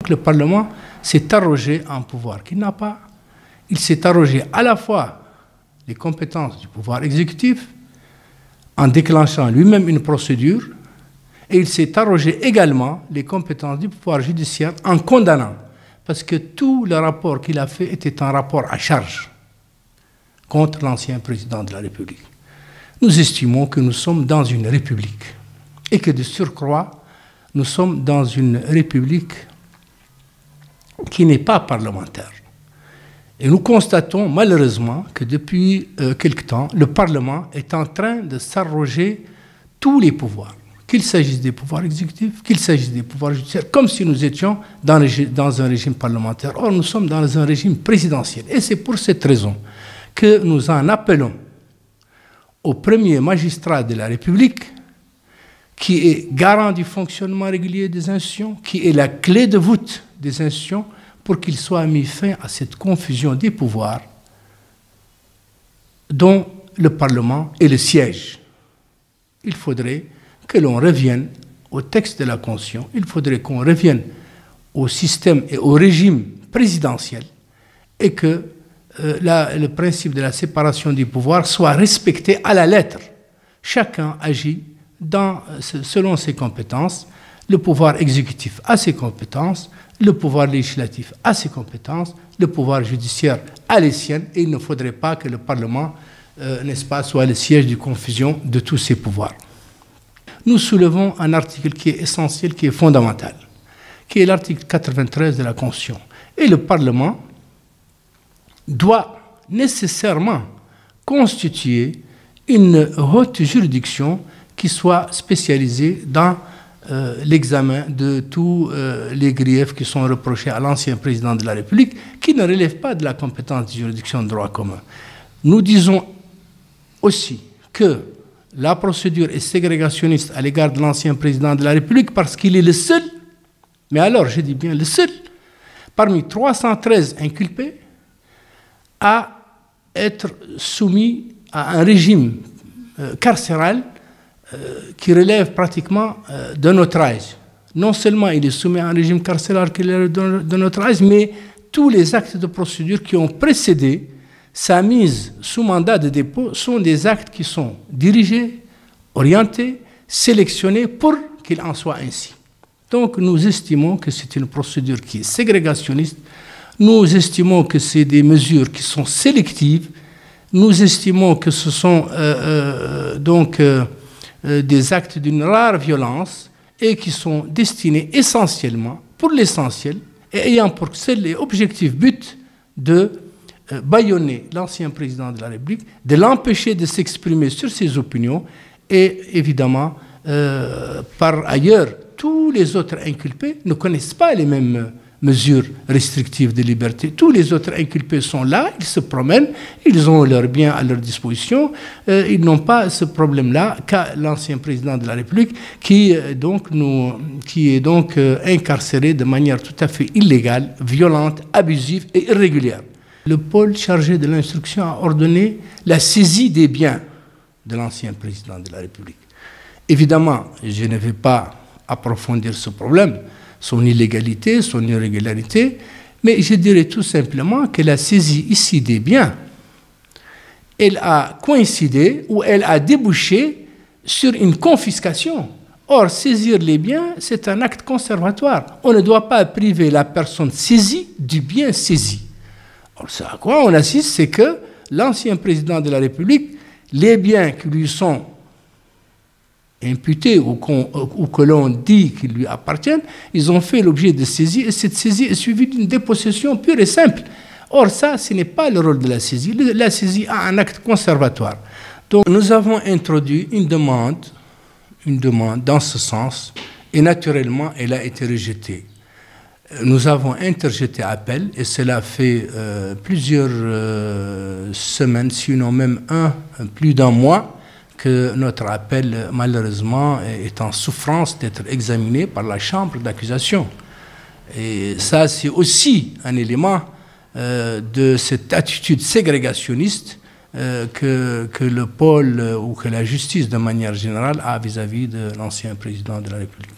Donc le Parlement s'est arrogé un pouvoir qu'il n'a pas. Il s'est arrogé à la fois les compétences du pouvoir exécutif en déclenchant lui-même une procédure, et il s'est arrogé également les compétences du pouvoir judiciaire en condamnant, parce que tout le rapport qu'il a fait était un rapport à charge contre l'ancien président de la République. Nous estimons que nous sommes dans une république et que de surcroît, nous sommes dans une république qui n'est pas parlementaire. Et nous constatons malheureusement que depuis quelque temps, le Parlement est en train de s'arroger tous les pouvoirs, qu'il s'agisse des pouvoirs exécutifs, qu'il s'agisse des pouvoirs judiciaires, comme si nous étions dans un régime parlementaire. Or, nous sommes dans un régime présidentiel. Et c'est pour cette raison que nous en appelons au premier magistrat de la République, qui est garant du fonctionnement régulier des institutions, qui est la clé de voûte des institutions, pour qu'il soit mis fin à cette confusion des pouvoirs dont le Parlement est le siège. Il faudrait que l'on revienne au texte de la Constitution, il faudrait qu'on revienne au système et au régime présidentiel et que le principe de la séparation des pouvoirs soit respecté à la lettre. Chacun agit selon ses compétences. Le pouvoir exécutif a ses compétences, le pouvoir législatif a ses compétences, le pouvoir judiciaire a les siennes, et il ne faudrait pas que le Parlement, n'est-ce pas, soit le siège de confusion de tous ces pouvoirs. Nous soulevons un article qui est essentiel, qui est fondamental, qui est l'article 93 de la Constitution. Et le Parlement doit nécessairement constituer une haute juridiction qui soit spécialisée dans l'examen de tous les griefs qui sont reprochés à l'ancien président de la République, qui ne relèvent pas de la compétence de juridiction de droit commun. Nous disons aussi que la procédure est ségrégationniste à l'égard de l'ancien président de la République parce qu'il est le seul, mais alors je dis bien le seul, parmi 313 inculpés à être soumis à un régime carcéral qui relève pratiquement de notre âge. Non seulement il est soumis à un régime carcéral qui relève de notre âge, mais tous les actes de procédure qui ont précédé sa mise sous mandat de dépôt sont des actes qui sont dirigés, orientés, sélectionnés pour qu'il en soit ainsi. Donc nous estimons que c'est une procédure qui est ségrégationniste, nous estimons que c'est des mesures qui sont sélectives, nous estimons que ce sont des actes d'une rare violence et qui sont destinés essentiellement, pour l'essentiel, et ayant pour seul et objectif but de bâillonner l'ancien président de la République, de l'empêcher de s'exprimer sur ses opinions et évidemment, par ailleurs, tous les autres inculpés ne connaissent pas les mêmes mesures restrictives de liberté. Tous les autres inculpés sont là, ils se promènent, ils ont leurs biens à leur disposition, ils n'ont pas ce problème-là qu'à l'ancien président de la République qui est donc incarcéré de manière tout à fait illégale, violente, abusive et irrégulière. Le pôle chargé de l'instruction a ordonné la saisie des biens de l'ancien président de la République. Évidemment, je ne vais pas approfondir ce problème, son illégalité, son irrégularité, mais je dirais tout simplement que la saisie ici des biens, elle a coïncidé ou elle a débouché sur une confiscation. Or, saisir les biens, c'est un acte conservatoire. On ne doit pas priver la personne saisie du bien saisi. Or, c'est à quoi on assiste, c'est que l'ancien président de la République, les biens qui lui sont imputés ou que l'on dit qu'ils lui appartiennent, ils ont fait l'objet de saisie et cette saisie est suivie d'une dépossession pure et simple. Or ça, ce n'est pas le rôle de la saisie. La saisie a un acte conservatoire. Donc nous avons introduit une demande dans ce sens et naturellement elle a été rejetée. Nous avons interjeté appel et cela fait plusieurs semaines, sinon même plus d'un mois, que notre appel, malheureusement, est en souffrance d'être examiné par la chambre d'accusation. Et ça, c'est aussi un élément de cette attitude ségrégationniste que le pôle ou que la justice, de manière générale, a vis-à-vis de l'ancien président de la République.